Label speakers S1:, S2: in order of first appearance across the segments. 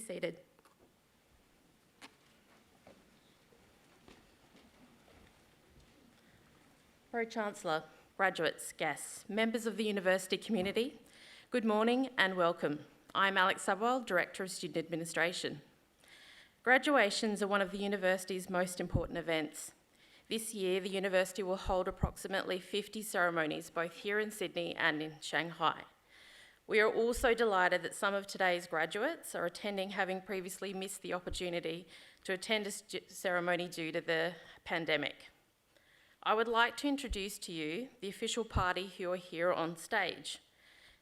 S1: seated. Pro-Chancellor, graduates, guests, members of the university community, good morning and welcome. I'm Alex Subwell, Director of Student Administration. Graduations are one of the university's most important events. This year, the university will hold approximately 50 ceremonies, both here in Sydney and in Shanghai. We are also delighted that some of today's graduates are attending, having previously missed the opportunity to attend a ceremony due to the pandemic. I would like to introduce to you the official party who are here on stage.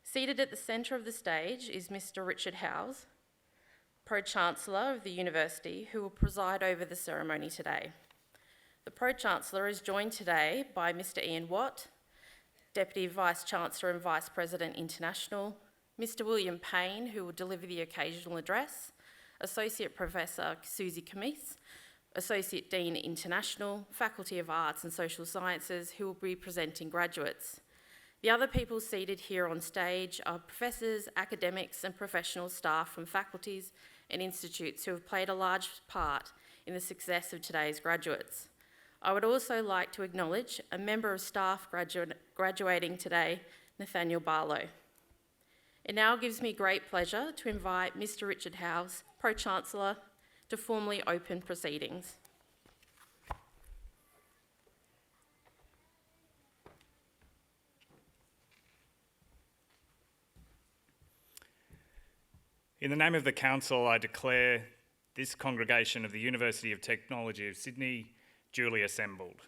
S1: Seated at the centre of the stage is Mr. Richard Howes, Pro-Chancellor of the University, who will preside over the ceremony today. The Pro-Chancellor is joined today by Mr. Ian Watt, Deputy Vice-Chancellor and Vice President International, Mr. William Payne, who will deliver the occasional address, Associate Professor Susie Camise, Associate Dean International, Faculty of Arts and Social Sciences, who will be presenting graduates. The other people seated here on stage are professors, academics and professional staff from faculties and institutes who have played a large part in the success of today's graduates. I would also like to acknowledge a member of staff graduating today, Nathaniel Barlow. It now gives me great pleasure to invite Mr. Richard Howes, Pro-Chancellor, to formally open proceedings.
S2: In the name of the Council, I declare this congregation of the University of Technology of Sydney duly assembled.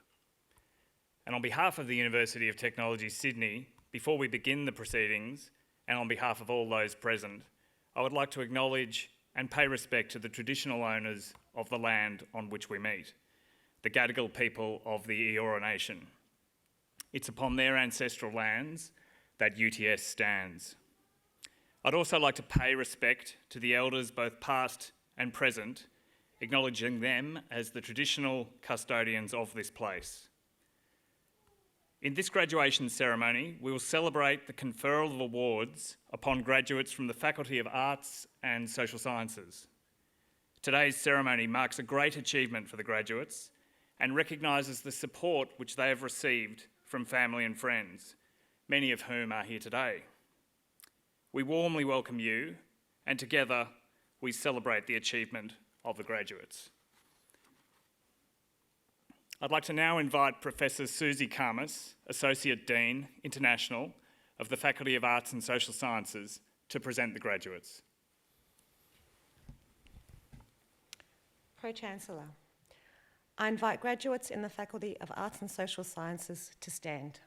S2: And on behalf of the University of Technology Sydney, before we begin the proceedings, and on behalf of all those present, I would like to acknowledge and pay respect to the traditional owners of the land on which we meet, the Gadigal people of the Eora Nation. It's upon their ancestral lands that UTS stands. I'd also like to pay respect to the elders, both past and present, acknowledging them as the traditional custodians of this place. In this graduation ceremony, we will celebrate the conferral of awards upon graduates from the Faculty of Arts and Social Sciences. Today's ceremony marks a great achievement for the graduates and recognises the support which they have received from family and friends, many of whom are here today. We warmly welcome you, and together we celebrate the achievement of the graduates. I'd like to now invite Professor Susie Camise, Associate Dean International of the Faculty of Arts and Social Sciences, to present the graduates.
S3: Pro-Chancellor, I invite graduates in the Faculty of Arts and Social Sciences to stand.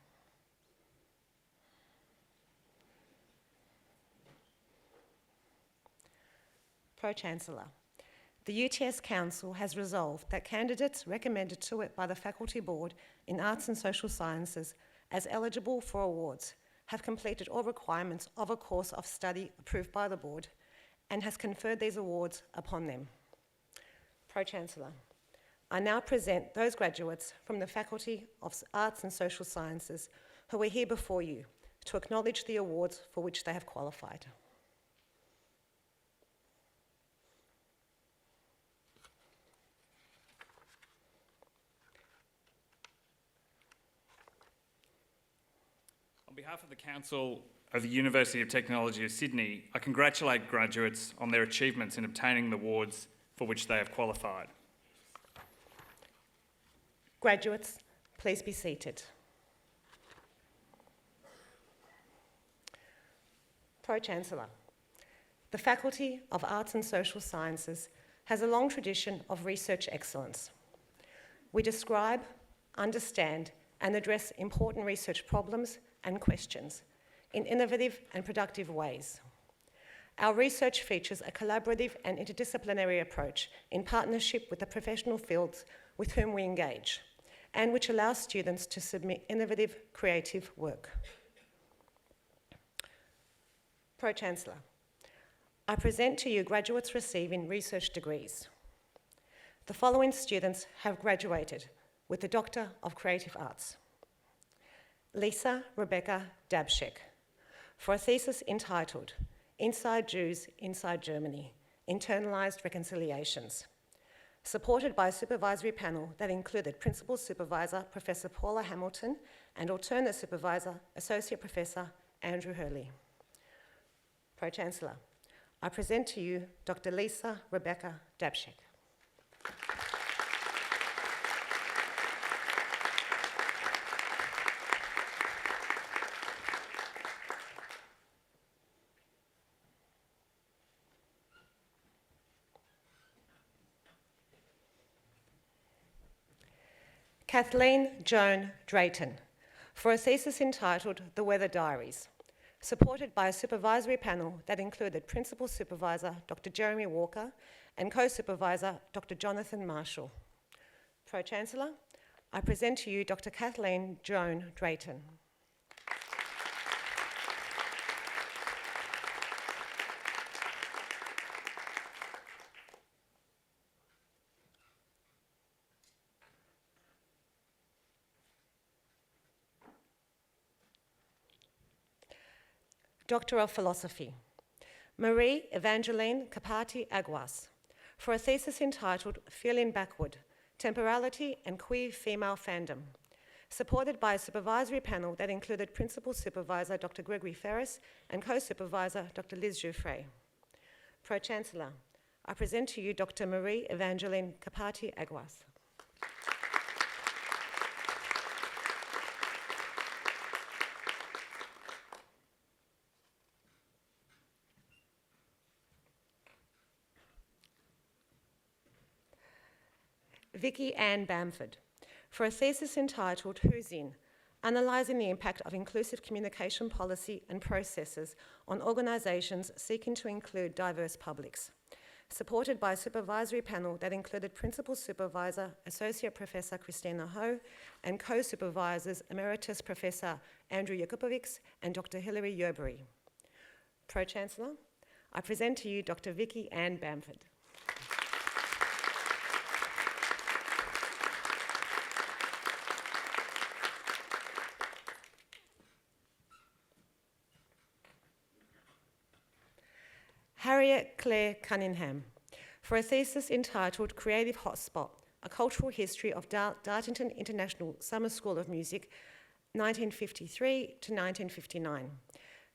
S3: Pro-Chancellor, the UTS Council has resolved that candidates recommended to it by the Faculty Board in Arts and Social Sciences as eligible for awards have completed all requirements of a course of study approved by the Board and has conferred these awards upon them. Pro-Chancellor, I now present those graduates from the Faculty of Arts and Social Sciences who are here before you to acknowledge the awards for which they have qualified.
S2: On behalf of the Council of the University of Technology of Sydney, I congratulate graduates on their achievements in obtaining the awards for which they have qualified.
S3: Graduates, please be seated. Pro-Chancellor, the Faculty of Arts and Social Sciences has a long tradition of research excellence. We describe, understand, and address important research problems and questions in innovative and productive ways. Our research features a collaborative and interdisciplinary approach in partnership with the professional fields with whom we engage, and which allows students to submit innovative, creative work. Pro-Chancellor, I present to you graduates receiving research degrees. The following students have graduated with the Doctor of Creative Arts. Lisa Rebecca Dabschek, for a thesis entitled Inside Jews, Inside Germany, Internalised Reconciliations, supported by a supervisory panel that included Principal Supervisor Professor Paula Hamilton and Alternate Supervisor Associate Professor Andrew Hurley. Pro-Chancellor, I present to you Dr. Lisa Rebecca Dabschek. Kathleen Joan Drayton, for a thesis entitled The Weather Diaries, supported by a supervisory panel that included Principal Supervisor Dr. Jeremy Walker and Co-Supervisor Dr. Jonathan Marshall. Pro-Chancellor, I present to you Dr. Kathleen Joan Drayton. Doctor of Philosophy, Marie Evangeline Capati Aguas, for a thesis entitled Feeling Backward, Temporality and Queer Female Fandom, supported by a supervisory panel that included Principal Supervisor Dr. Gregory Ferris and Co-Supervisor Dr. Liz Jouffret. Pro-Chancellor, I present to you Dr. Marie Evangeline Capati Aguas. Vicky Ann Bamford, for a thesis entitled Who's In? Analysing the impact of inclusive communication policy and processes on organisations seeking to include diverse publics, supported by a supervisory panel that included Principal Supervisor Associate Professor Christina Ho and Co-Supervisors Emeritus Professor Andrew Jakubovics and Dr. Hilary Yerbury. Pro-Chancellor, I present to you Dr. Vicky Ann Bamford. Harriet Claire Cunningham, for a thesis entitled Creative Hotspot, A Cultural History of Dartington International Summer School of Music, 1953 to 1959,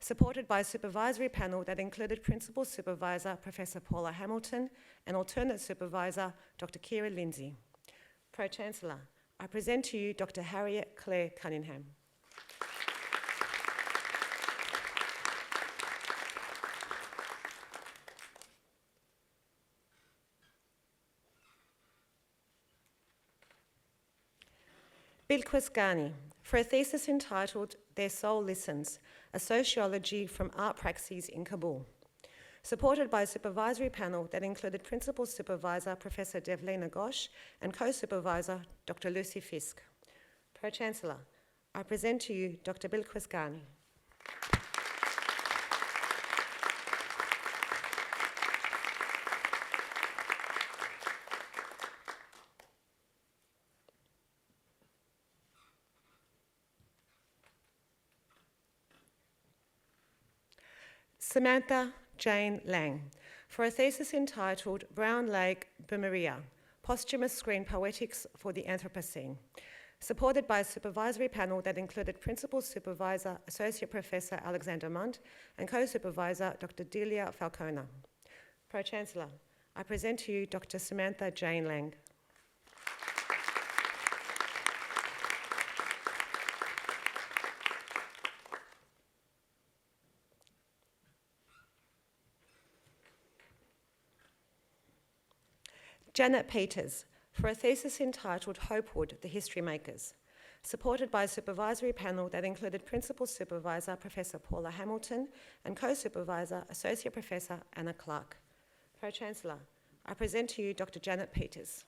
S3: supported by a supervisory panel that included Principal Supervisor Professor Paula Hamilton and Alternate Supervisor Dr. Kira Lindsay. Pro-Chancellor, I present to you Dr. Harriet Claire Cunningham. Bilquis Ghani, for a thesis entitled Their Soul Listens, A Sociology from Art Praxis in Kabul, supported by a supervisory panel that included Principal Supervisor Professor Devlina Ghosh and Co-Supervisor Dr. Lucy Fisk. Pro-Chancellor, I present to you Dr. Bilquis Ghani. Samantha Jane Lang, for a thesis entitled Brown Lake Bumeria, Posthumous Screen Poetics for the Anthropocene, supported by a supervisory panel that included Principal Supervisor Associate Professor Alexander Munt and Co-Supervisor Dr. Delia Falcona. Pro-Chancellor, I present to you Dr. Samantha Jane Lang. Janet Peters, for a thesis entitled Hopewood, The History Makers, supported by a supervisory panel that included Principal Supervisor Professor Paula Hamilton and Co-Supervisor Associate Professor Anna Clark. Pro-Chancellor, I present to you Dr. Janet Peters.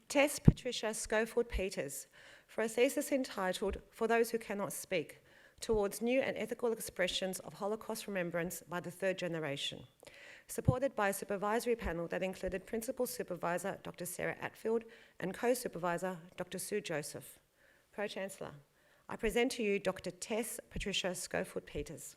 S3: Tess Patricia Schofield Peters, for a thesis entitled For Those Who Cannot Speak, Towards New and Ethical Expressions of Holocaust Remembrance by the Third Generation, supported by a supervisory panel that included Principal Supervisor Dr. Sarah Atfield and Co-Supervisor Dr. Sue Joseph. Pro-Chancellor, I present to you Dr. Tess Patricia Schofield-Peters.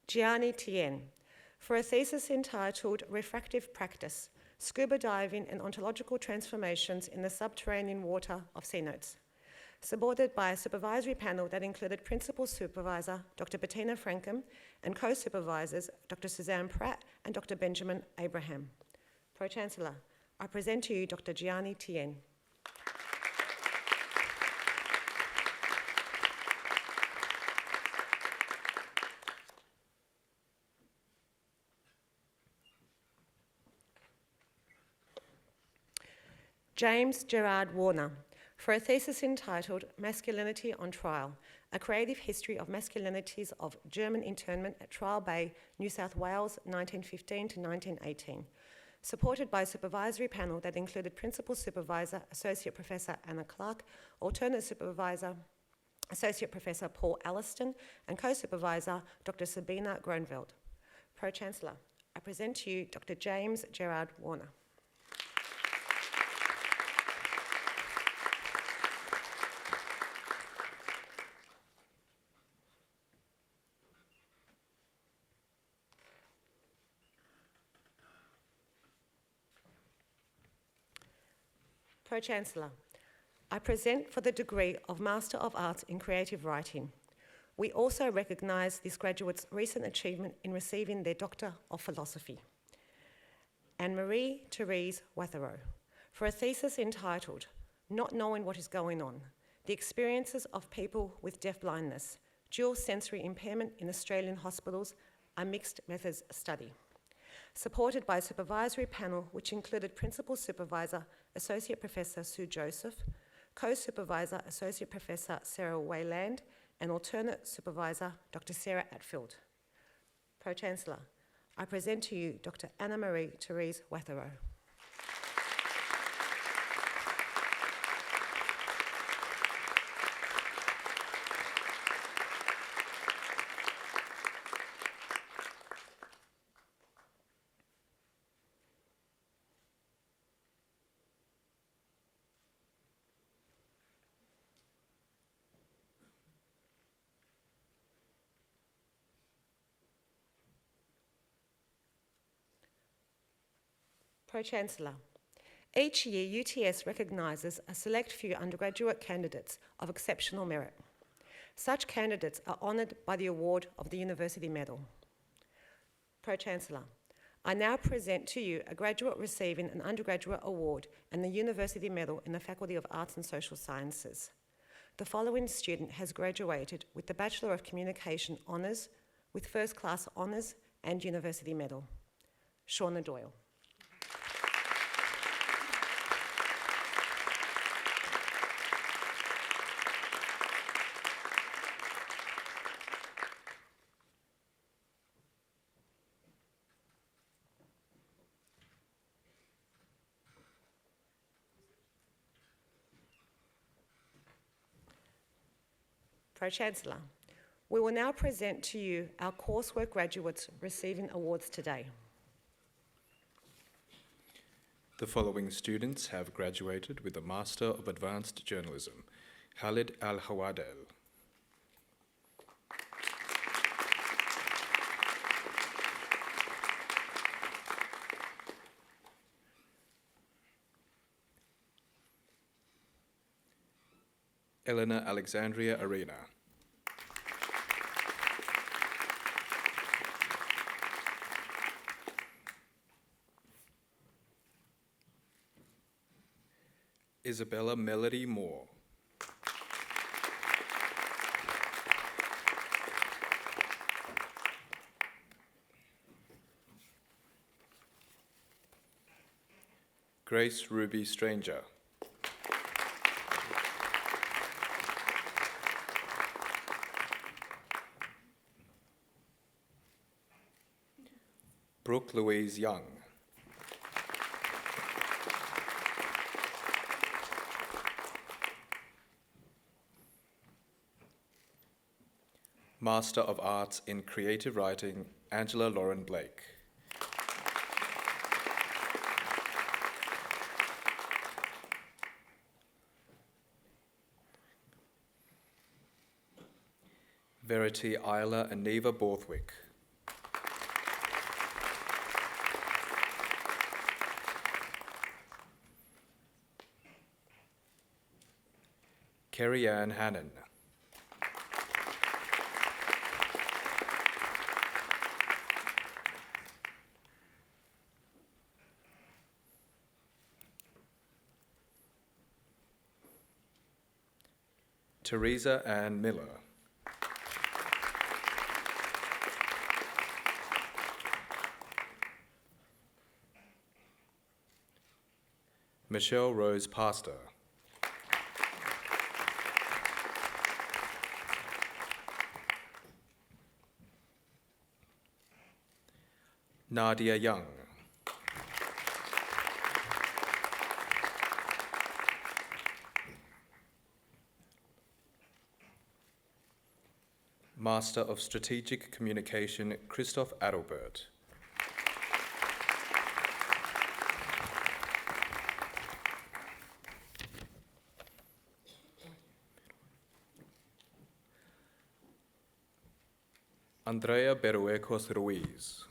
S3: Gianni Tien, for a thesis entitled Refractive Practice, Scuba Diving and Ontological Transformations in the Subterranean Water of Cenotes, supported by a supervisory panel that included Principal Supervisor Dr. Bettina Frankham and co-supervisors Dr. Suzanne Pratt and Dr. Benjamin Abraham. Pro-Chancellor, I present to you Dr. Gianni Tien. James Gerard Warner, for a thesis entitled Masculinity on Trial, A Creative History of Masculinities of German Internment at Trial Bay, New South Wales, 1915 to 1918, supported by a supervisory panel that included Principal Supervisor, Associate Professor Anna Clark, Alternate Supervisor, Associate Professor Paul Alliston, and Co-Supervisor Dr. Sabina Gronveld. Pro-Chancellor, I present to you Dr. James Gerard Warner. Pro-Chancellor, I present for the degree of Master of Arts in Creative Writing. We also recognise this graduate's recent achievement in receiving their Doctor of Philosophy. Anne-Marie Therese Watherow, for a thesis entitled Not Knowing What Is Going On, The Experiences of People with Deafblindness, Dual Sensory Impairment in Australian Hospitals, a Mixed Methods Study, supported by a supervisory panel which included Principal Supervisor Associate Professor Sue Joseph, Co-Supervisor Associate Professor Sarah Wayland, and Alternate Supervisor Dr. Sarah Atfield. Pro-Chancellor, I present to you Dr. Anna-Marie Therese Watherow. Pro-Chancellor, each year UTS recognises a select few undergraduate candidates of exceptional merit. Such candidates are honoured by the award of the University Medal. Pro-Chancellor, I now present to you a graduate receiving an undergraduate award and the University Medal in the Faculty of Arts and Social Sciences. The following student has graduated with the Bachelor of Communication Honours, with First Class Honours and University Medal. Shauna Doyle. Pro-Chancellor, we will now present to you our coursework graduates receiving awards today.
S4: The following students have graduated with a Master of Advanced Journalism: Khalid Al-Hawadel, Eleanor Alexandria Arena, Isabella Melody Moore, Grace Ruby Stranger, Brooke Louise Young, Master of Arts in Creative Writing, Angela Lauren Blake. Verity Isla and Neva Borthwick. Kerry Ann Hannon. Teresa Ann Miller. Michelle Rose Pastor. Nadia Young. Master of Strategic Communication, Christoph Adelbert. Andrea Beruecos Ruiz.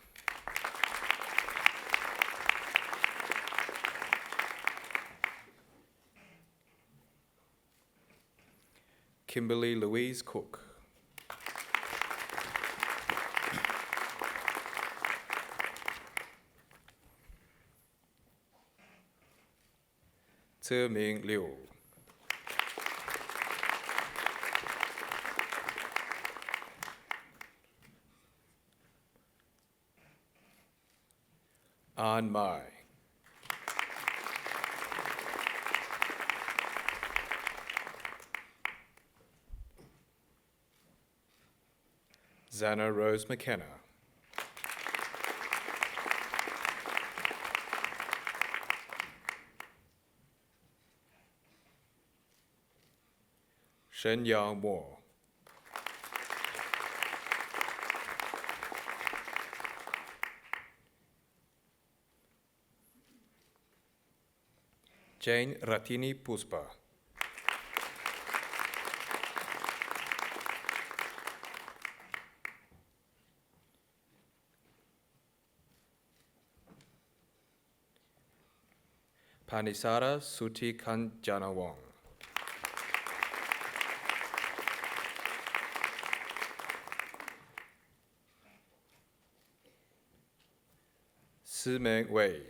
S4: Kimberly Louise Cook. Tse Ming Liu. An Mai. Zana Rose McKenna. Shen Yang Mo. Jane Ratini Puspa. Panisara Suti Kanjana Wong. Simeng Wei.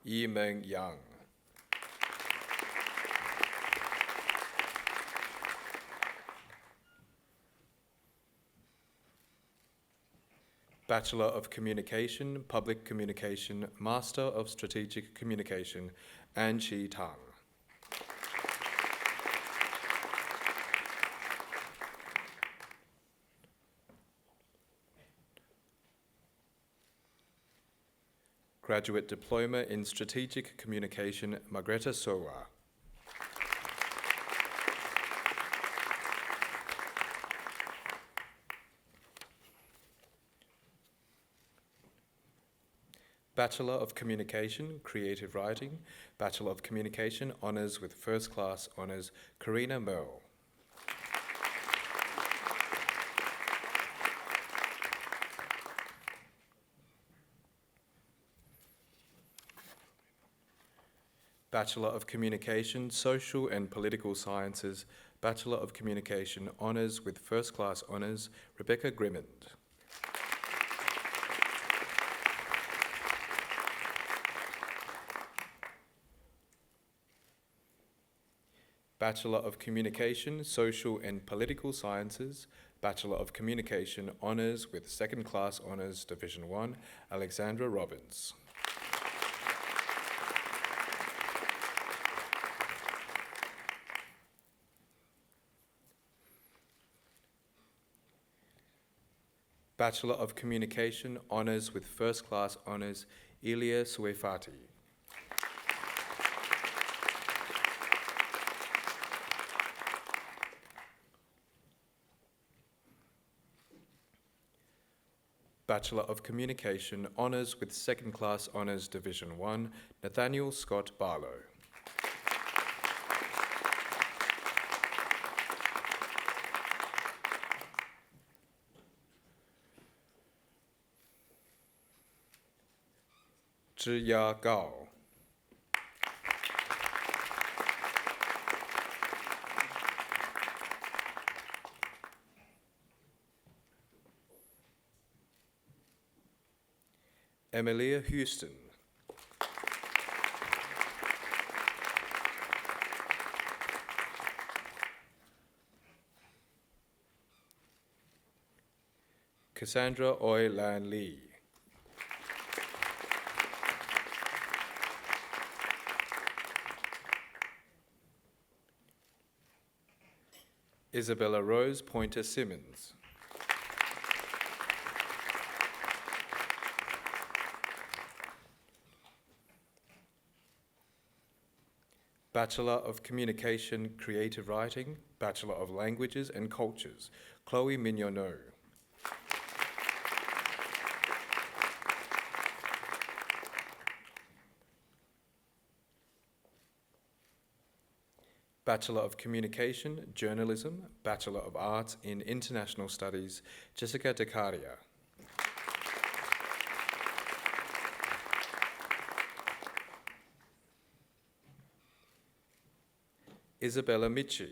S4: Yi Meng Yang. Bachelor of Communication, Public Communication, Master of Strategic Communication, An Chi Tang. Graduate Diploma in Strategic Communication, Margreta Sowa. Bachelor of Communication, Creative Writing, Bachelor of Communication, Honours with First Class Honours, Karina Merle. Bachelor of Communication, Social and Political Sciences, Bachelor of Communication, Honours with First Class Honours, Rebecca Grimmond. Bachelor of Communication, Social and Political Sciences, Bachelor of Communication, Honours with Second Class Honours, Division 1, Alexandra Robbins. Bachelor of Communication, Honours with First Class Honours, Ilia Suefati. Bachelor of Communication, Honours with Second Class Honours, Division 1, Nathaniel Scott Barlow. Zhiya Gao. Emilia Houston. Cassandra Oi Lan Lee. Isabella Rose Pointer Simmons. Bachelor of Communication, Creative Writing, Bachelor of Languages and Cultures, Chloe Mignonneau. Bachelor of Communication, Journalism, Bachelor of Arts in International Studies, Jessica Decaria. Isabella Michi.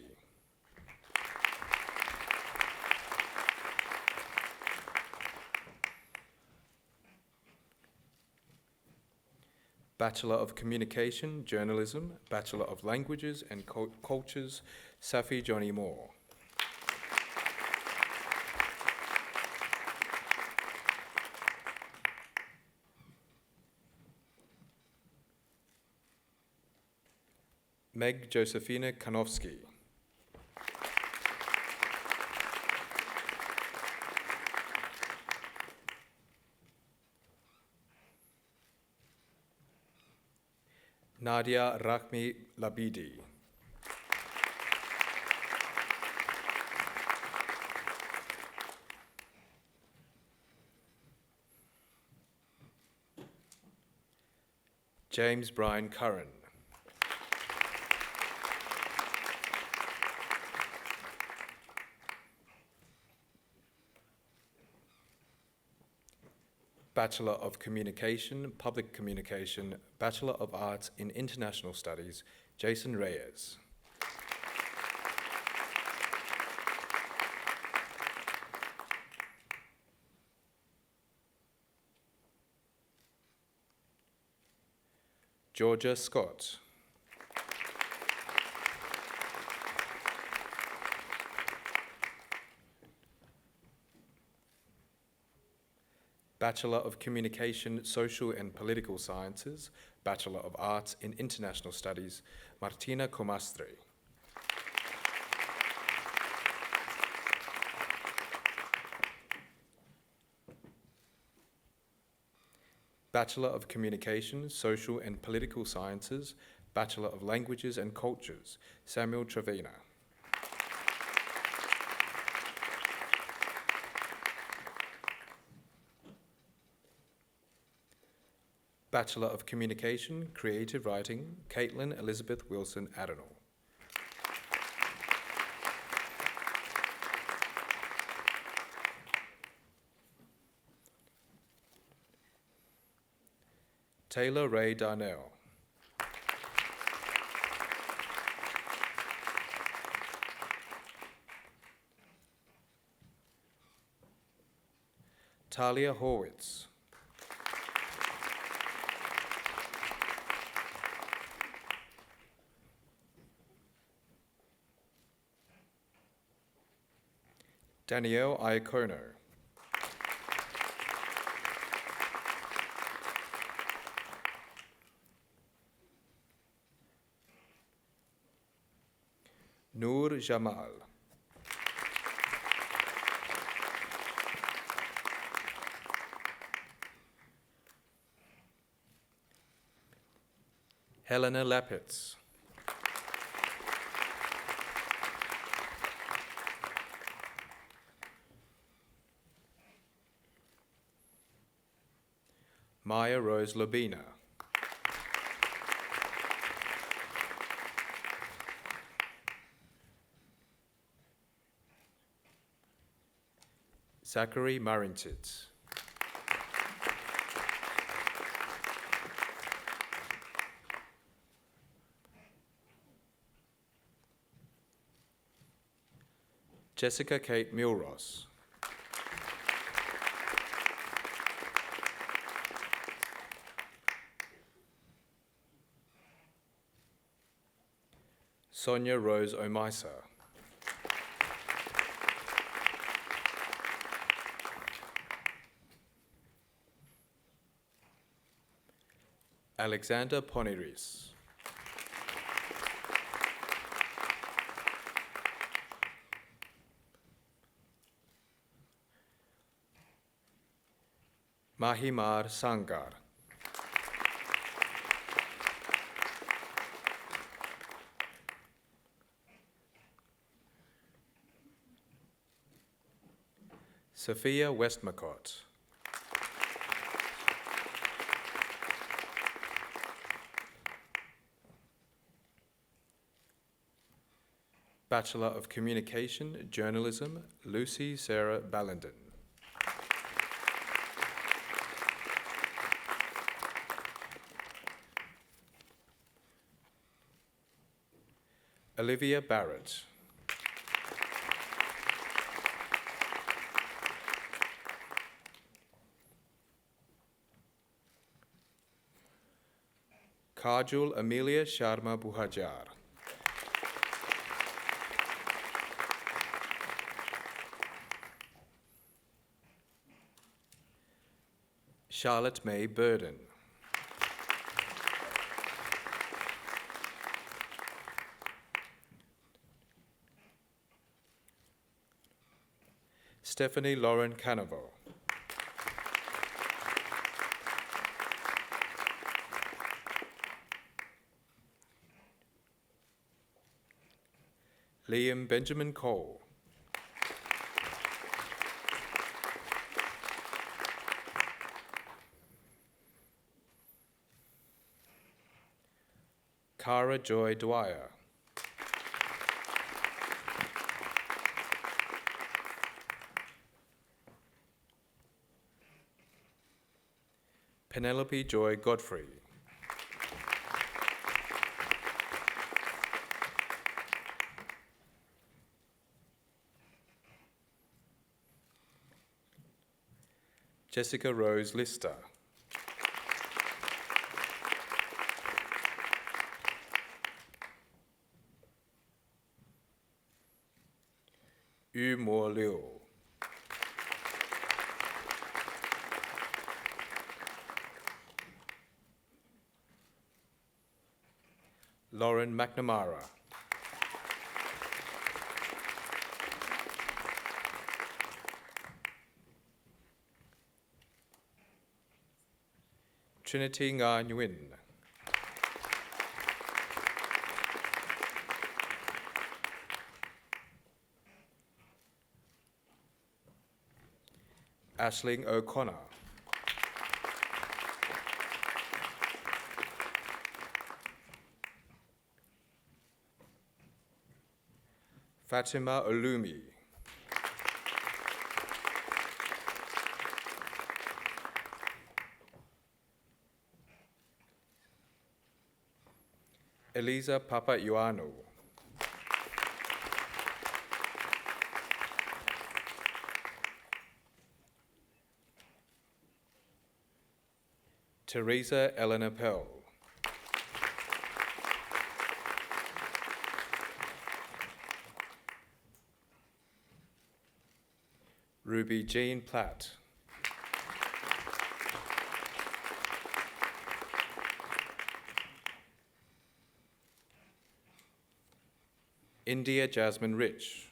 S4: Bachelor of Communication, Journalism, Bachelor of Languages and Cultures, Safi Johnny Moore. Meg Josephina Kanofsky. Nadia Rakhmi Labidi. James Brian Curran. Bachelor of Communication, Public Communication, Bachelor of Arts in International Studies, Jason Reyes. Georgia Scott. Bachelor of Communication, Social and Political Sciences, Bachelor of Arts in International Studies, Martina Comastre. Bachelor of Communication, Social and Political Sciences, Bachelor of Languages and Cultures, Samuel Trevena. Bachelor of Communication, Creative Writing, Caitlin Elizabeth Wilson Adenall. Taylor Ray Darnell. Talia Horwitz. Danielle Iacono. Noor Jamal. Helena Lapitz. Maya Rose Lobina. Zachary Marincic. Jessica Kate Milross. Sonia Rose Omaisa. Alexander Poniris. Mahimar Sangar. Sophia Westmacott. Bachelor of Communication, Journalism, Lucy Sarah Ballenden. Olivia Barrett. Kajul Amelia Sharma Buhajar. Charlotte May Burden. Stephanie Lauren Canaveau. Liam Benjamin Cole. Cara Joy Dwyer. Penelope Joy Godfrey. Jessica Rose Lister. Yu Mo Liu. Lauren McNamara. Trinity Nga Nguyen. Aisling O'Connor. Fatima Olumi. Eliza Papaioannou. Teresa Eleanor Pell. Ruby Jean Platt. India Jasmine Rich.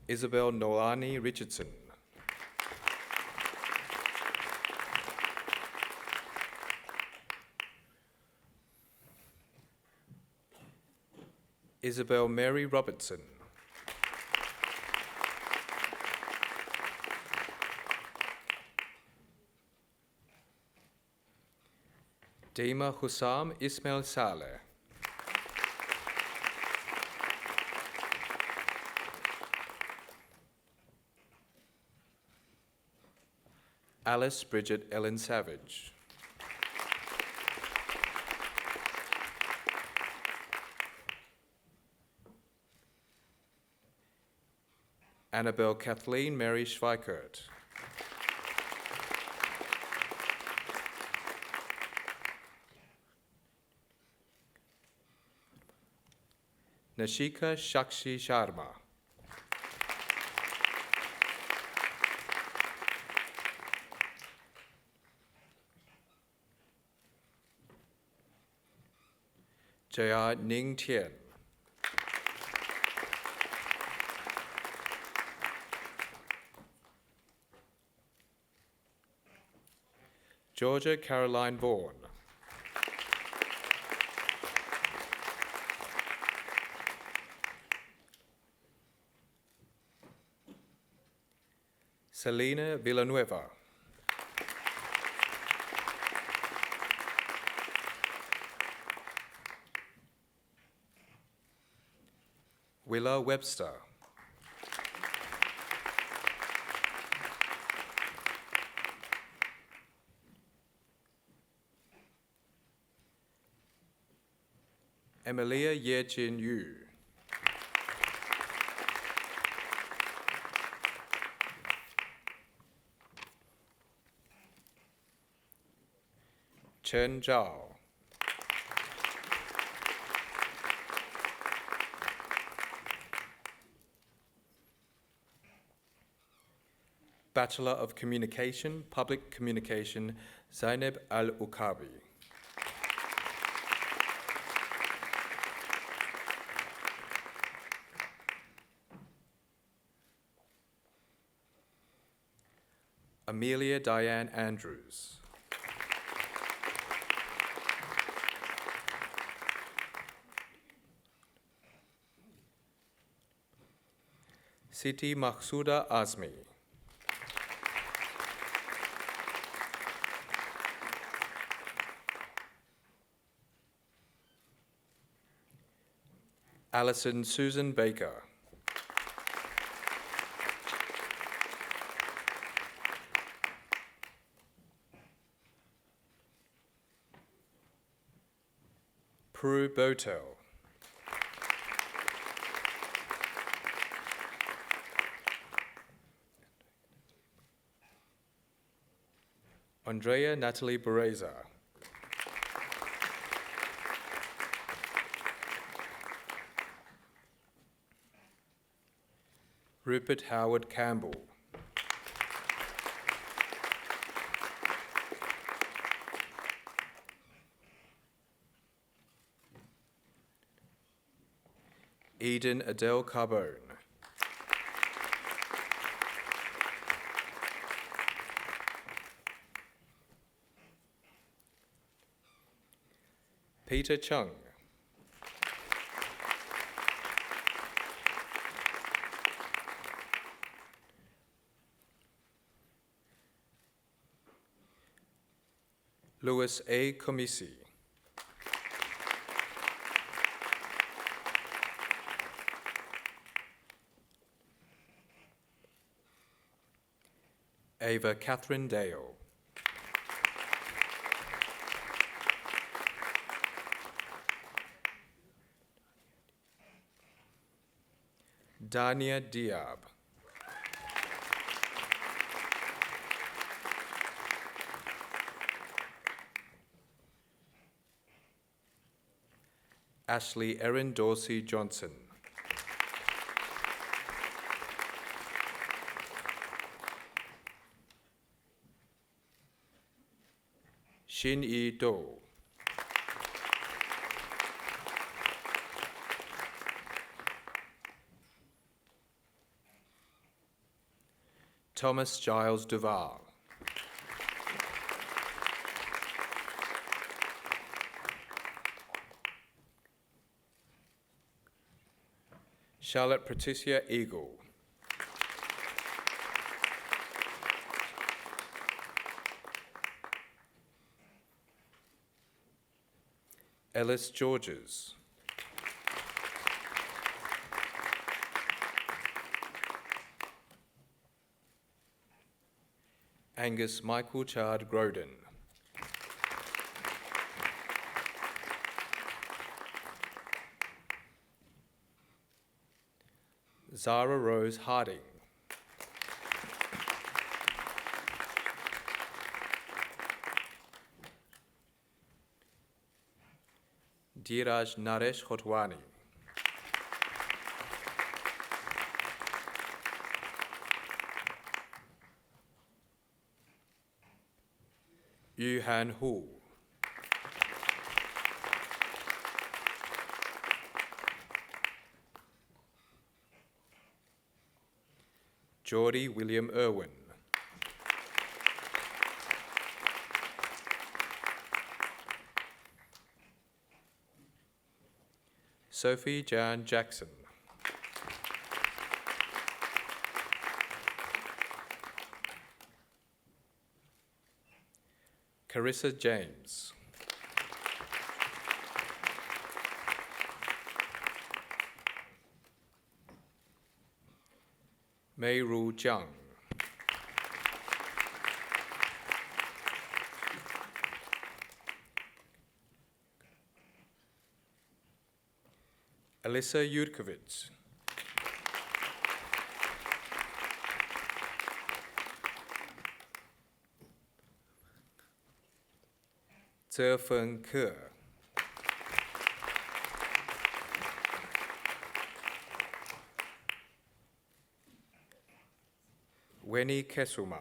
S4: Isabel Noelani Richardson. Isabel Mary Robertson. Dima Hussam Ismail Saleh. Alice Bridget Ellen Savage. Annabelle Kathleen Mary Schweikert. Nashika Shakshi Sharma. Jaya Ning Tien. Georgia Caroline Vaughan. Selena Villanueva. Willa Webster. Emilia Yejin Yu. Chen Zhao. Bachelor of Communication, Public Communication, Zainab Al-Ukabi. Amelia Diane Andrews. Siti Mahsuda Azmi. Alison Susan Baker. Prue Botel. Andrea Natalie Bereza. Rupert Howard Campbell. Eden Adele Carbone. Peter Chung. Louis A. Comisi. Ava Catherine Dale. Dania Diab. Ashley Erin Dorsey Johnson. Shin Yi Do. Thomas Giles Duval. Charlotte Patricia Eagle. Ellis Georges. Angus Michael Chard Groden. Zara Rose Harding. Dheeraj Naresh Khotwani. Yu Han Hu. Geordie William Irwin. Sophie Jan Jackson. Carissa James. Mei Ru Jiang. Alyssa Yurkovich. Zhe Feng Ke. Weni Kesuma.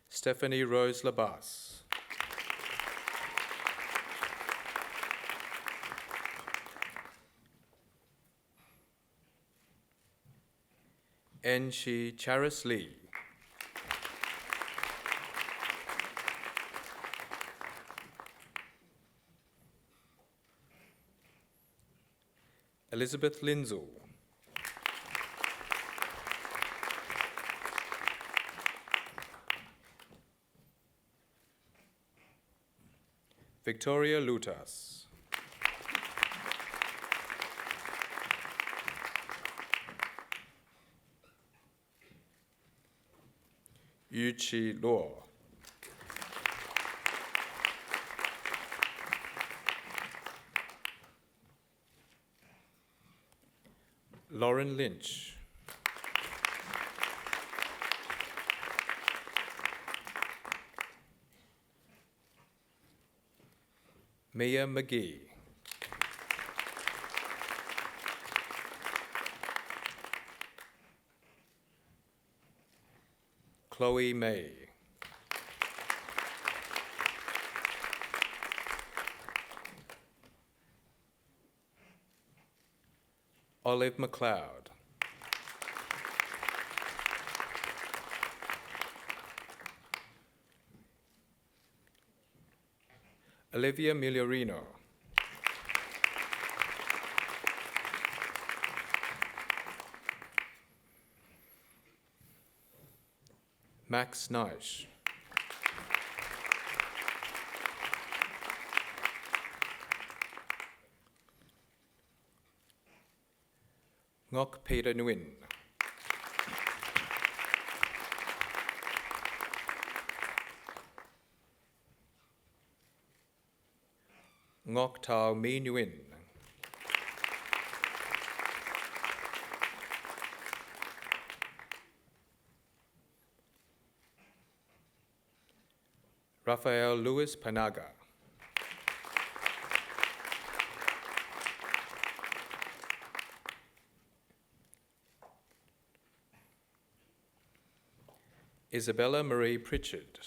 S4: Stephanie Rose Labas. Enshi Charis Lee. Elizabeth Linzel. Victoria Lutas. Yuchi Luo. Lauren Lynch. Mia McGee. Chloe May. Olive McLeod. Olivia Migliorino. Max Naish. Ngok Peter Nguyen. Ngok Tao Mi Nguyen. Rafael Luis Panaga. Isabella Marie Pritchard.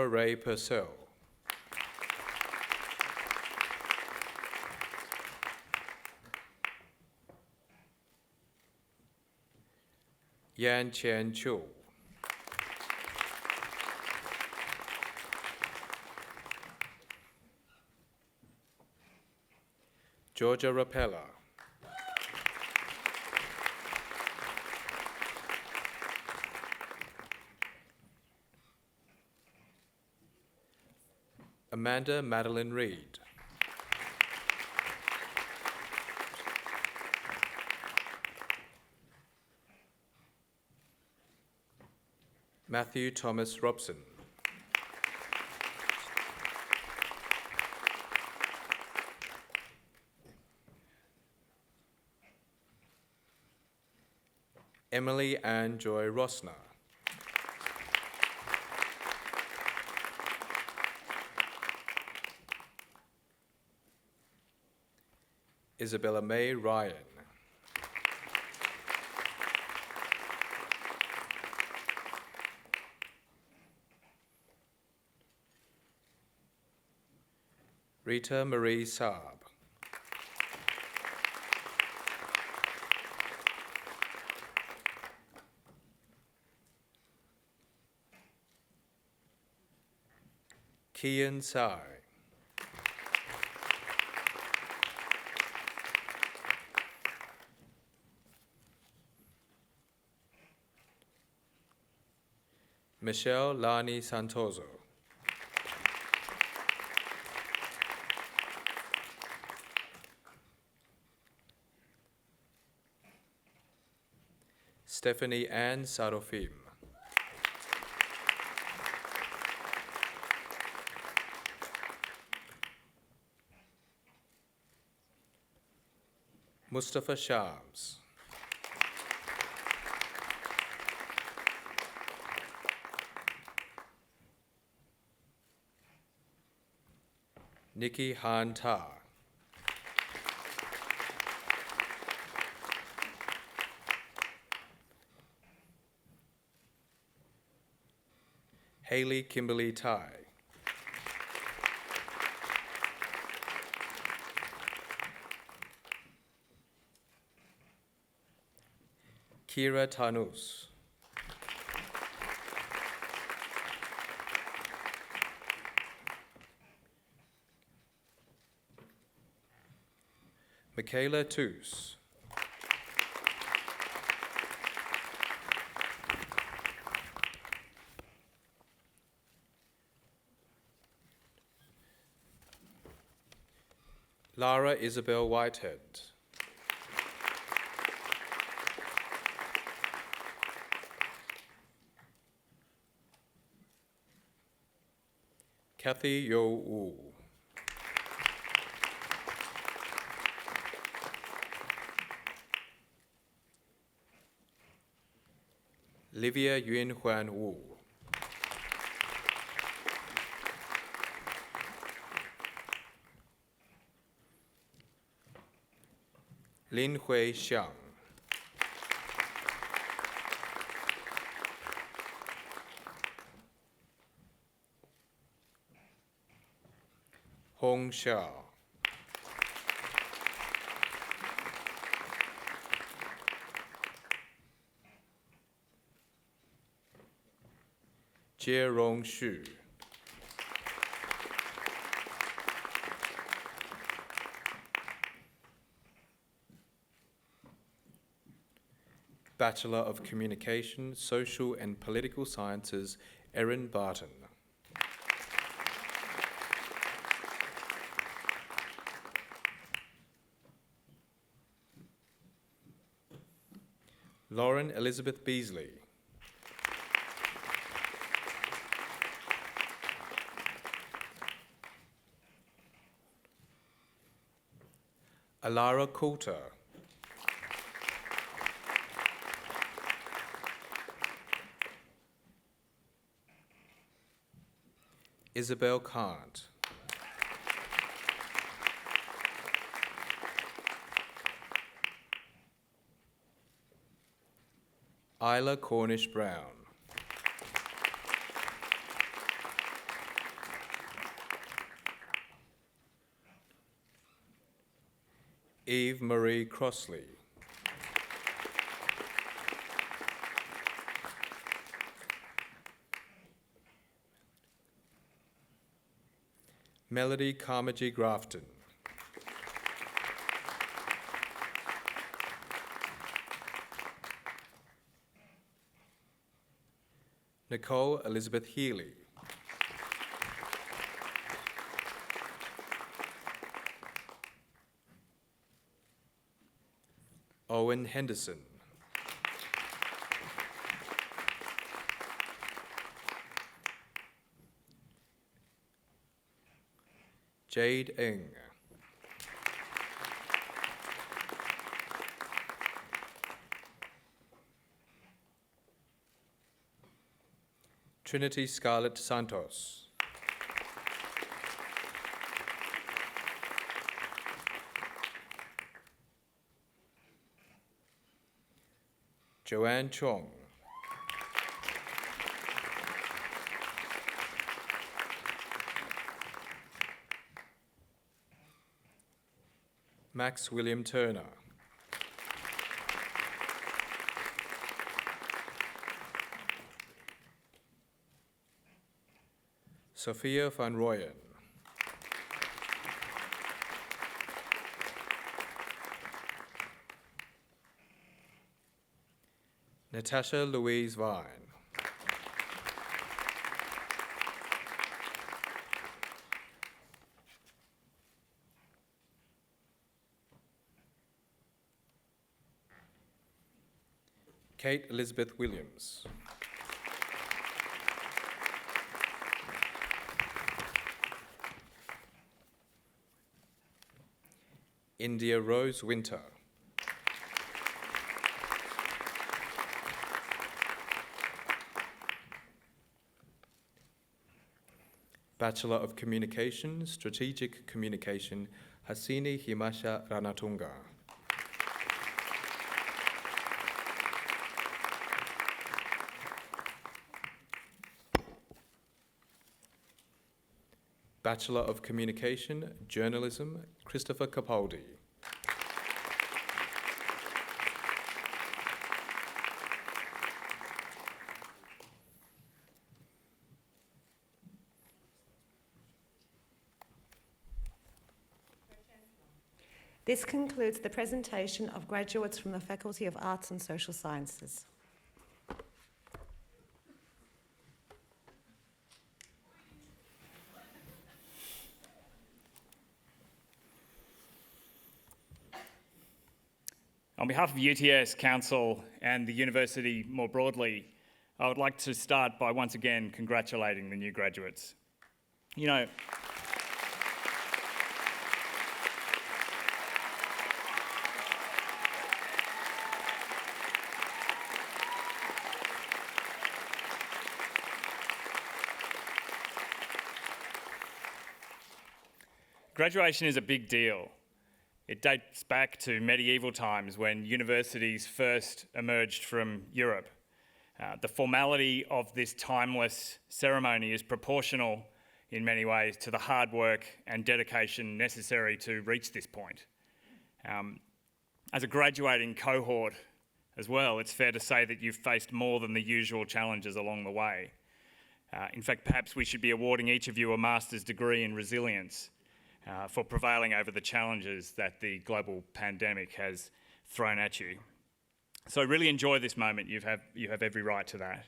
S4: Emma Ray Purcell. Yan Chen Chu. Georgia Rapella. Amanda Madeline Reed. Matthew Thomas Robson. Emily Ann Joy Rossner. Isabella May Ryan. Rita Marie Saab. Kian Sai. Michelle Lani Santoso. Stephanie Ann Sarofim. Mustafa Shams. Nikki Han Ta. Haley Kimberly Tai. Kira Tanus. Michaela Toos. Lara Isabel Whitehead. Kathy Yo Wu. Livia Yuen Huan Wu. Lin Hui Xiang. Hong Xia. Jie Rong Xu. Bachelor of Communication, Social and Political Sciences, Erin Barton. Lauren Elizabeth Beasley. Alara Coulter. Isabel Kant. Isla Cornish Brown. Eve Marie Crossley. Melody Carmagie Grafton. Nicole Elizabeth Healy. Owen Henderson. Jade Ng. Trinity Scarlett Santos. Joanne Chong. Max William Turner. Sophia van Rooyen. Natasha Louise Vine. Kate Elizabeth Williams. India Rose Winter. Bachelor of Communication, Strategic Communication, Hasini Himasha Ranatunga. Bachelor of Communication, Journalism, Christopher Capaldi.
S3: This concludes the presentation of graduates from the Faculty of Arts and Social Sciences.
S2: On behalf of UTS Council and the university more broadly, I would like to start by once again congratulating the new graduates. You know, graduation is a big deal. It dates back to medieval times when universities first emerged from Europe. The formality of this timeless ceremony is proportional in many ways to the hard work and dedication necessary to reach this point. As a graduating cohort as well, it's fair to say that you've faced more than the usual challenges along the way. In fact, perhaps we should be awarding each of you a master's degree in resilience for prevailing over the challenges that the global pandemic has thrown at you. So really enjoy this moment. You have every right to that.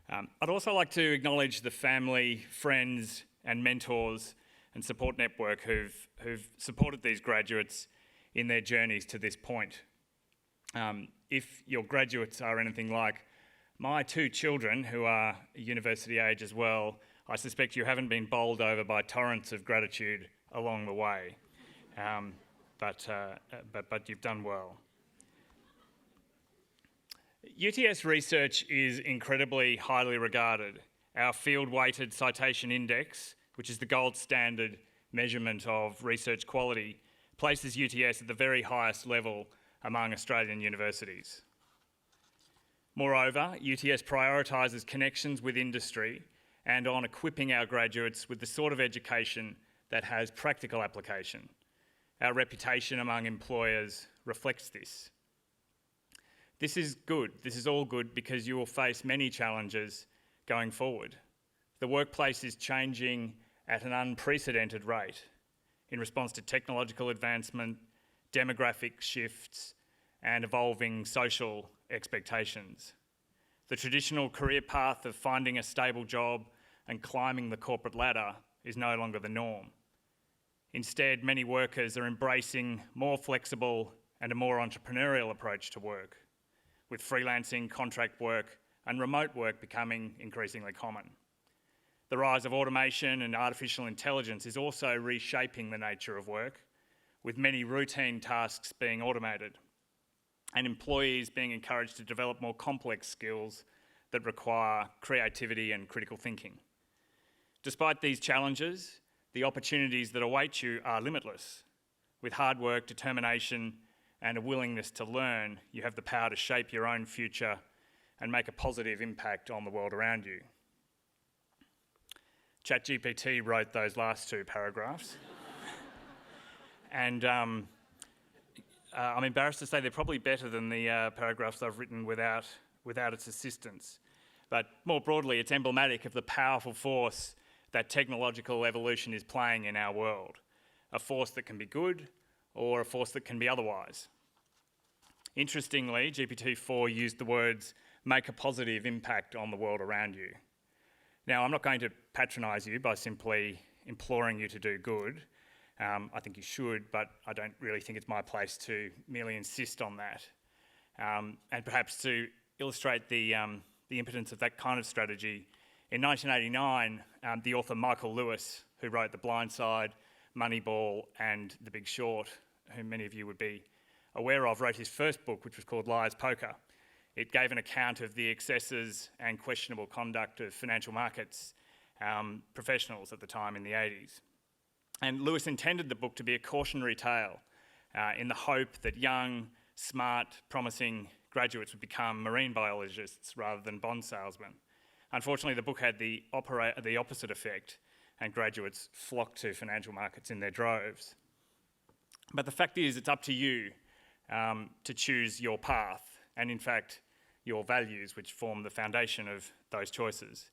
S2: I'd also like to acknowledge the family, friends and mentors and support network who've supported these graduates in their journeys to this point. If your graduates are anything like my two children, who are university age as well, I suspect you haven't been bowled over by torrents of gratitude along the way, but you've done well. UTS research is incredibly highly regarded. Our field-weighted citation index, which is the gold standard measurement of research quality, places UTS at the very highest level among Australian universities. Moreover, UTS prioritises connections with industry and on equipping our graduates with the sort of education that has practical application. Our reputation among employers reflects this. This is good. This is all good because you will face many challenges going forward. The workplace is changing at an unprecedented rate in response to technological advancement, demographic shifts, and evolving social expectations. The traditional career path of finding a stable job and climbing the corporate ladder is no longer the norm. Instead, many workers are embracing more flexible and a more entrepreneurial approach to work, with freelancing, contract work, and remote work becoming increasingly common. The rise of automation and artificial intelligence is also reshaping the nature of work, with many routine tasks being automated, and employees being encouraged to develop more complex skills that require creativity and critical thinking. Despite these challenges, the opportunities that await you are limitless. With hard work, determination, and a willingness to learn, you have the power to shape your own future and make a positive impact on the world around you. ChatGPT wrote those last two paragraphs. And I'm embarrassed to say they're probably better than the paragraphs I've written without its assistance. But more broadly, it's emblematic of the powerful force that technological evolution is playing in our world. A force that can be good or a force that can be otherwise. Interestingly, GPT-4 used the words, make a positive impact on the world around you. Now, I'm not going to patronise you by simply imploring you to do good. I think you should, but I don't really think it's my place to merely insist on that. And perhaps to illustrate the impotence of that kind of strategy, in 1989, the author Michael Lewis, who wrote The Blind Side, Moneyball and The Big Short, whom many of you would be aware of, wrote his first book, which was called Liar's Poker. It gave an account of the excesses and questionable conduct of financial markets professionals at the time in the 80s. And Lewis intended the book to be a cautionary tale in the hope that young, smart, promising graduates would become marine biologists rather than bond salesmen. Unfortunately, the book had the opposite effect, and graduates flocked to financial markets in their droves. But the fact is, it's up to you to choose your path, and in fact, your values, which form the foundation of those choices.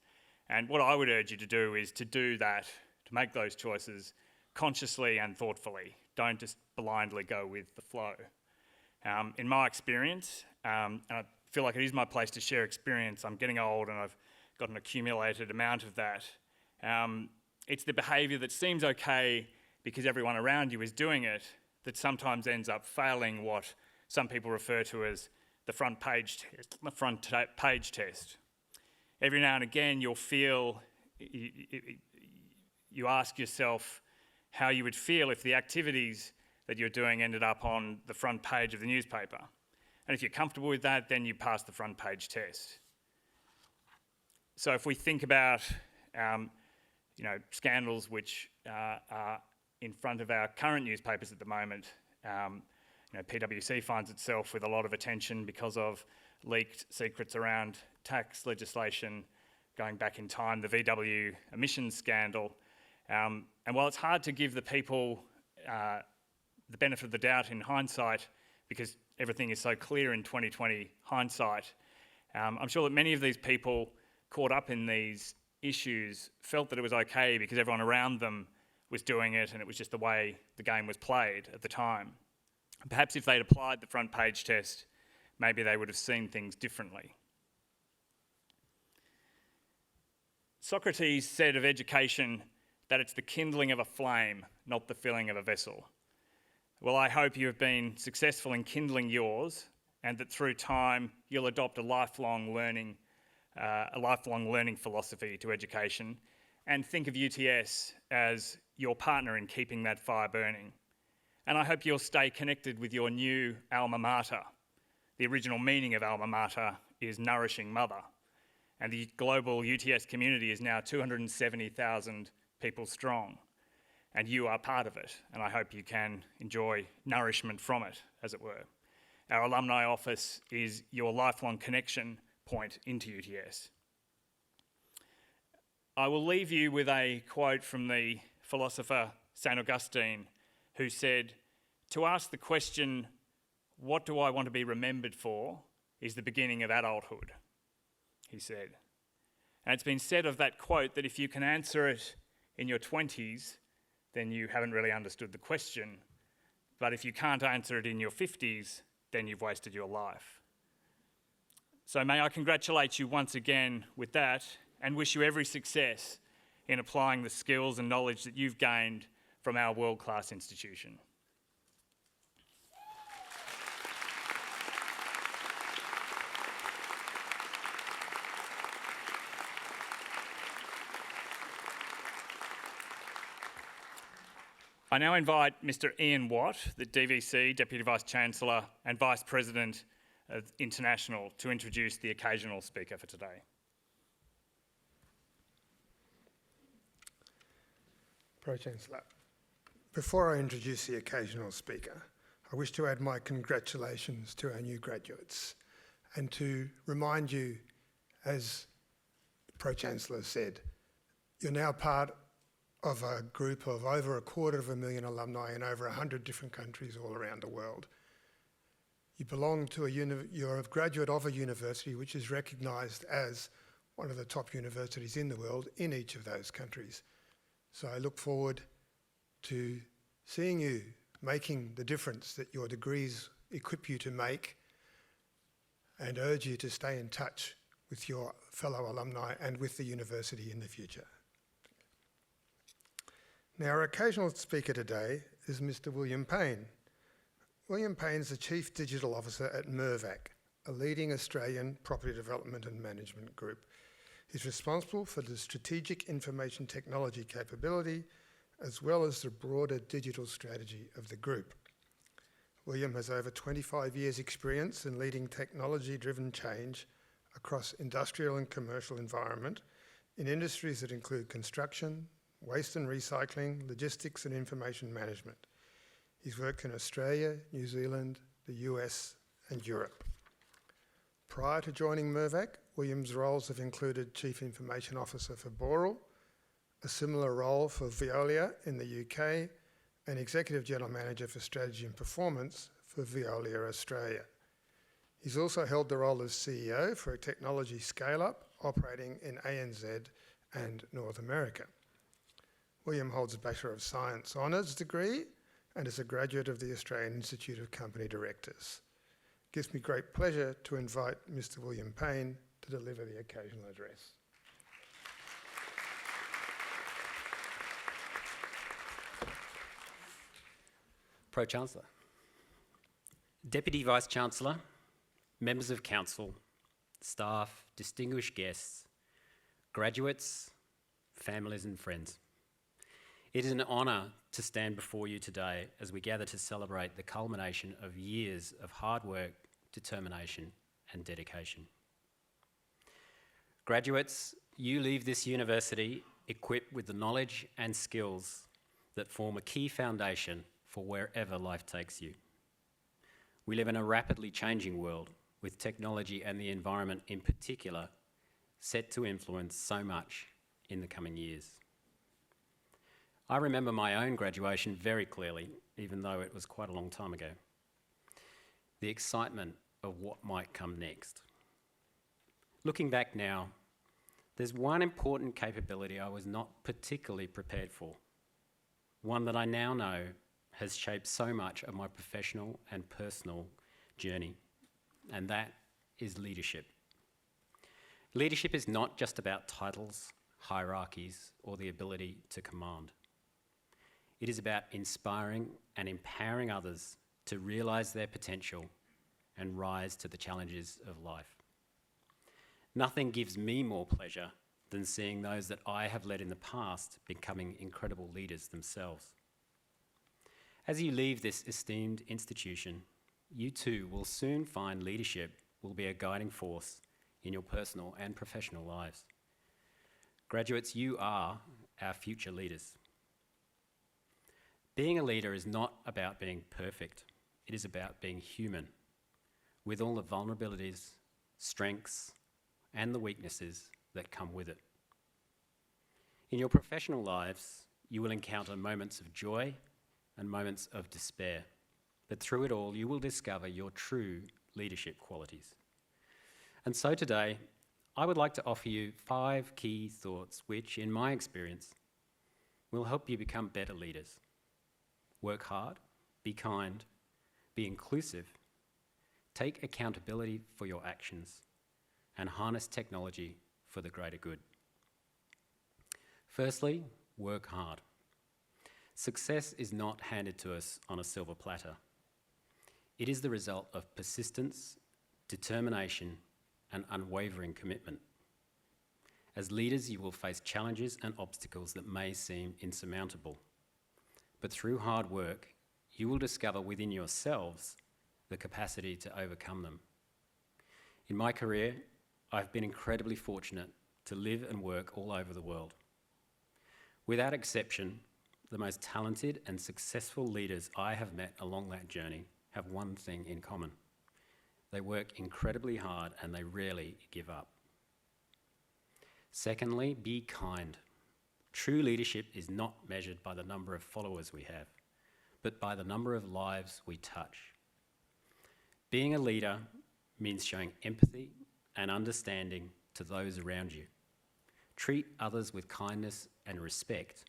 S2: And what I would urge you to do is to do that, to make those choices consciously and thoughtfully. Don't just blindly go with the flow. In my experience, and I feel like it is my place to share experience, I'm getting old and I've got an accumulated amount of that. It's the behaviour that seems okay because everyone around you is doing it that sometimes ends up failing what some people refer to as the front page test. Every now and again you'll feel, you ask yourself how you would feel if the activities that you're doing ended up on the front page of the newspaper. And if you're comfortable with that, then you pass the front page test. So if we think about scandals which are in front of our current newspapers at the moment, PwC finds itself with a lot of attention because of leaked secrets around tax legislation going back in time, the VW emissions scandal. And while it's hard to give the people the benefit of the doubt in hindsight, because everything is so clear in 2020 hindsight, I'm sure that many of these people caught up in these issues felt that it was okay because everyone around them was doing it and it was just the way the game was played at the time. Perhaps if they'd applied the front page test, maybe they would have seen things differently. Socrates said of education that it's the kindling of a flame, not the filling of a vessel. Well, I hope you have been successful in kindling yours and that through time you'll adopt a lifelong learning philosophy to education and think of UTS as your partner in keeping that fire burning. And I hope you'll stay connected with your new alma mater. The original meaning of alma mater is nourishing mother. And the global UTS community is now 270,000 people strong. And you are part of it. And I hope you can enjoy nourishment from it, as it were. Our alumni office is your lifelong connection point into UTS. I will leave you with a quote from the philosopher St. Augustine, who said, To ask the question, what do I want to be remembered for, is the beginning of adulthood, he said. And it's been said of that quote that if you can answer it in your 20s, then you haven't really understood the question. But if you can't answer it in your 50s, then you've wasted your life. So may I congratulate you once again with that and wish you every success in applying the skills and knowledge that you've gained from our world-class institution. I now invite Mr. Ian Watt, the DVC, Deputy Vice-Chancellor and Vice President of International, to introduce the occasional speaker for today.
S5: Pro-Chancellor, before I introduce the occasional speaker, I wish to add my congratulations to our new graduates and to remind you, as the Pro-Chancellor said, you're now part of a group of over 250,000 alumni in over 100 different countries all around the world. You belong to you're a graduate of a university which is recognised as one of the top universities in the world in each of those countries. So I look forward to seeing you making the difference that your degrees equip you to make, and urge you to stay in touch with your fellow alumni and with the university in the future. Now, our occasional speaker today is Mr. William Payne. William Payne is the Chief Digital Officer at Mirvac, a leading Australian property development and management group. He's responsible for the strategic information technology capability, as well as the broader digital strategy of the group. William has over 25 years' experience in leading technology-driven change across industrial and commercial environment in industries that include construction, waste and recycling, logistics and information management. He's worked in Australia, New Zealand, the US and Europe. Prior to joining Mirvac, William's roles have included Chief Information Officer for Boral, a similar role for Veolia in the UK, and Executive General Manager for Strategy and Performance for Veolia Australia. He's also held the role as CEO for a technology scale-up operating in ANZ and North America. William holds a Bachelor of Science Honours degree and is a graduate of the Australian Institute of Company Directors. It gives me great pleasure to invite Mr. William Payne to deliver the occasional address.
S6: Pro-Chancellor. Deputy Vice-Chancellor, members of Council, staff, distinguished guests, graduates, families and friends. It is an honour to stand before you today as we gather to celebrate the culmination of years of hard work, determination and dedication. Graduates, you leave this university equipped with the knowledge and skills that form a key foundation for wherever life takes you. We live in a rapidly changing world, with technology and the environment in particular set to influence so much in the coming years. I remember my own graduation very clearly, even though it was quite a long time ago. The excitement of what might come next. Looking back now, there's one important capability I was not particularly prepared for, one that I now know has shaped so much of my professional and personal journey, and that is leadership. Leadership is not just about titles, hierarchies, or the ability to command. It is about inspiring and empowering others to realise their potential and rise to the challenges of life. Nothing gives me more pleasure than seeing those that I have led in the past becoming incredible leaders themselves. As you leave this esteemed institution, you too will soon find leadership will be a guiding force in your personal and professional lives. Graduates, you are our future leaders. Being a leader is not about being perfect. It is about being human, with all the vulnerabilities, strengths, and the weaknesses that come with it. In your professional lives, you will encounter moments of joy and moments of despair, but through it all, you will discover your true leadership qualities. And so today, I would like to offer you 5 key thoughts which, in my experience, will help you become better leaders. Work hard, be kind, be inclusive, take accountability for your actions, and harness technology for the greater good. Firstly, work hard. Success is not handed to us on a silver platter. It is the result of persistence, determination, and unwavering commitment. As leaders, you will face challenges and obstacles that may seem insurmountable. But through hard work, you will discover within yourselves the capacity to overcome them. In my career, I've been incredibly fortunate to live and work all over the world. Without exception, the most talented and successful leaders I have met along that journey have one thing in common. They work incredibly hard and they rarely give up. Secondly, be kind. True leadership is not measured by the number of followers we have, but by the number of lives we touch. Being a leader means showing empathy and understanding to those around you. Treat others with kindness and respect,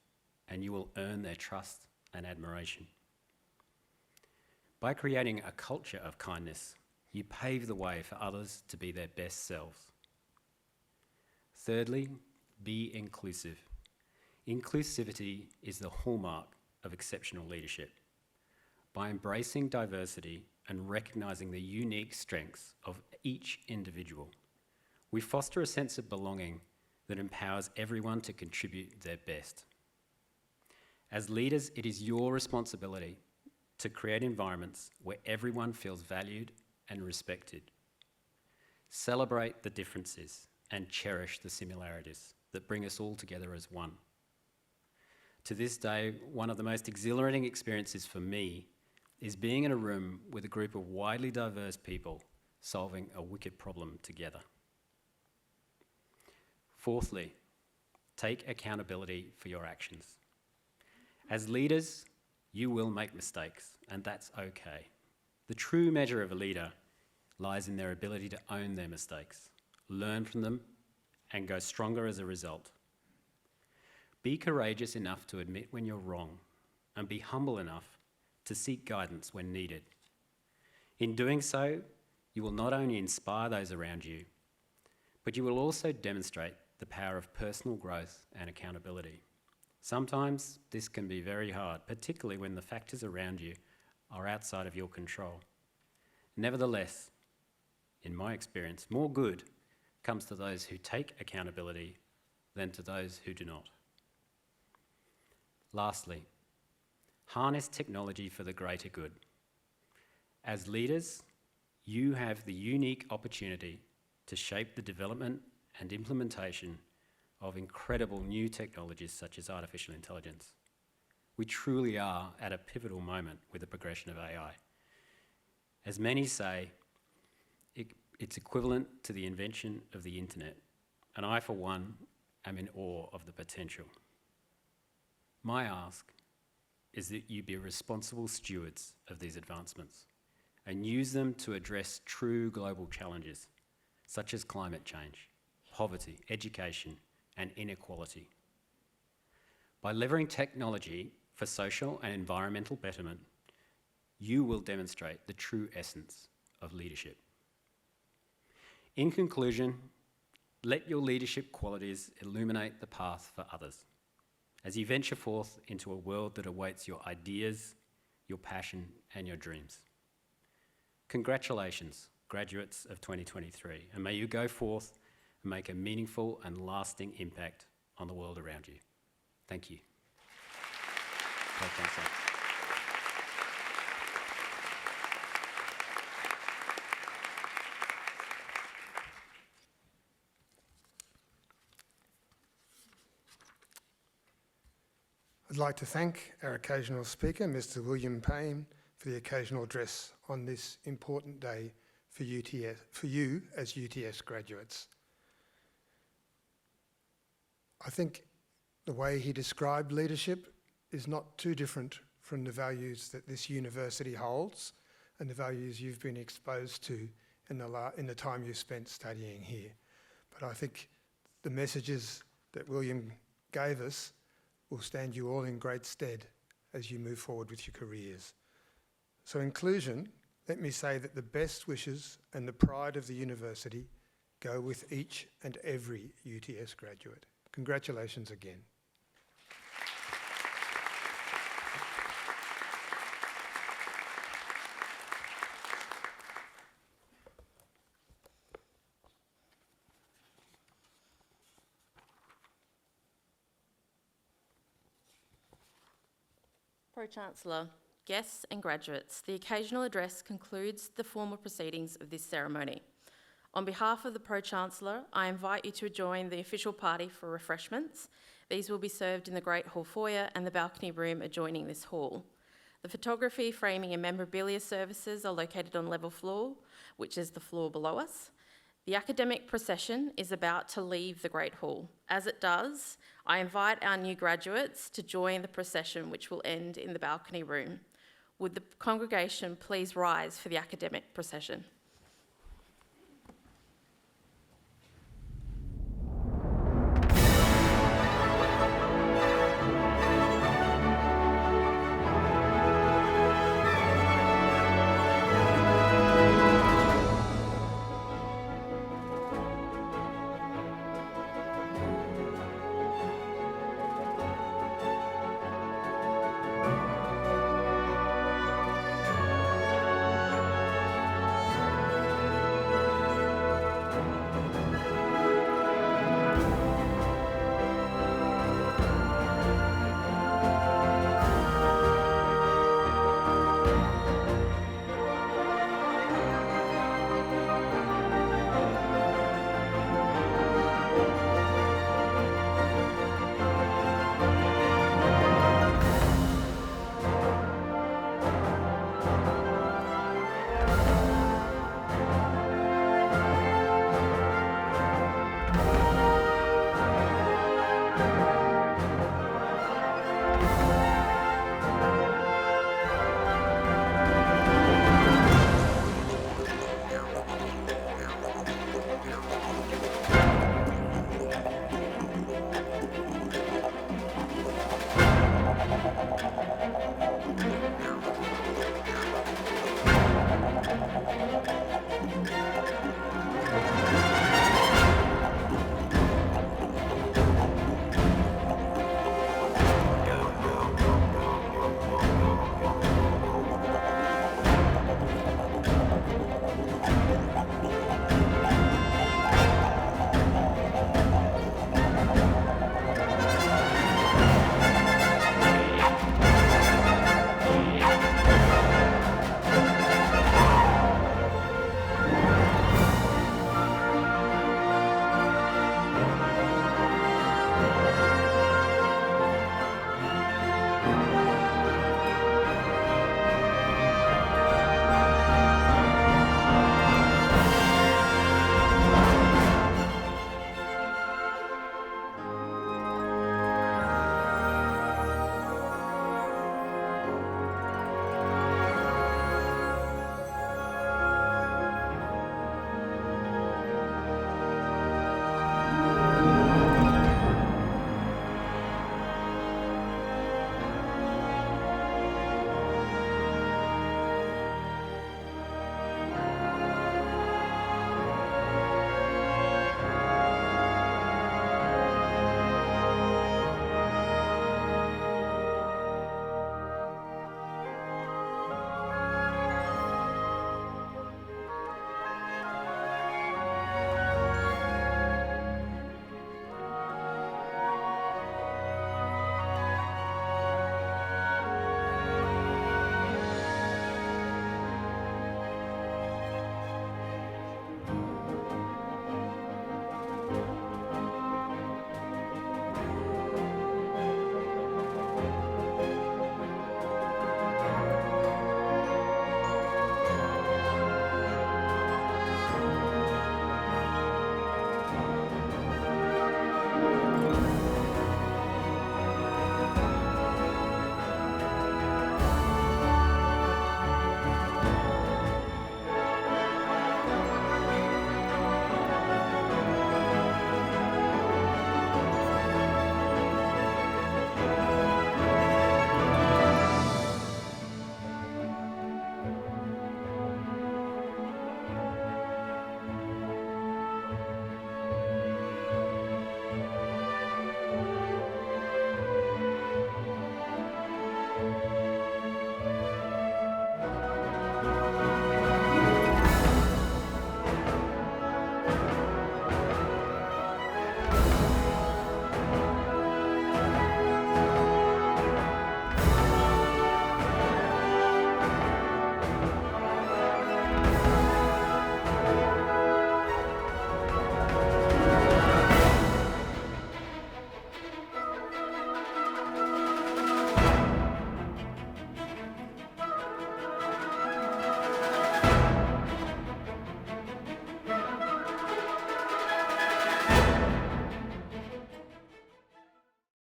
S6: and you will earn their trust and admiration. By creating a culture of kindness, you pave the way for others to be their best selves. Thirdly, be inclusive. Inclusivity is the hallmark of exceptional leadership. By embracing diversity and recognizing the unique strengths of each individual, we foster a sense of belonging that empowers everyone to contribute their best. As leaders, it is your responsibility to create environments where everyone feels valued and respected. Celebrate the differences and cherish the similarities that bring us all together as one. To this day, one of the most exhilarating experiences for me is being in a room with a group of widely diverse people solving a wicked problem together. Fourthly, take accountability for your actions. As leaders, you will make mistakes, and that's okay. The true measure of a leader lies in their ability to own their mistakes, learn from them, and go stronger as a result. Be courageous enough to admit when you're wrong, and be humble enough to seek guidance when needed. In doing so, you will not only inspire those around you, but you will also demonstrate the power of personal growth and accountability. Sometimes this can be very hard, particularly when the factors around you are outside of your control. Nevertheless, in my experience, more good comes to those who take accountability than to those who do not. Lastly, harness technology for the greater good. As leaders, you have the unique opportunity to shape the development and implementation of incredible new technologies such as artificial intelligence. We truly are at a pivotal moment with the progression of AI. As many say, it's equivalent to the invention of the internet, and I, for one, am in awe of the potential. My ask is that you be responsible stewards of these advancements and use them to address true global challenges, such as climate change, poverty, education, and inequality. By leveraging technology for social and environmental betterment, you will demonstrate the true essence of leadership. In conclusion, let your leadership qualities illuminate the path for others as you venture forth into a world that awaits your ideas, your passion, and your dreams. Congratulations, graduates of 2023, and may you go forth and make a meaningful and lasting impact on the world around you. Thank you.
S5: I'd like to thank our occasional speaker, Mr. William Payne, for the occasional address on this important day for UTS, for you as UTS graduates. I think the way he described leadership is not too different from the values that this university holds and the values you've been exposed to in the time you've spent studying here. But I think the messages that William gave us will stand you all in great stead as you move forward with your careers. So in conclusion, let me say that the best wishes and the pride of the university go with each and every UTS graduate. Congratulations again.
S1: Pro-Chancellor, guests and graduates, the occasional address concludes the formal proceedings of this ceremony. On behalf of the Pro-Chancellor, I invite you to join the official party for refreshments. These will be served in the Great Hall foyer and the balcony room adjoining this hall. The photography, framing and memorabilia services are located on level floor, which is the floor below us. The academic procession is about to leave the Great Hall. As it does, I invite our new graduates to join the procession, which will end in the balcony room. Would the congregation please rise for the academic procession?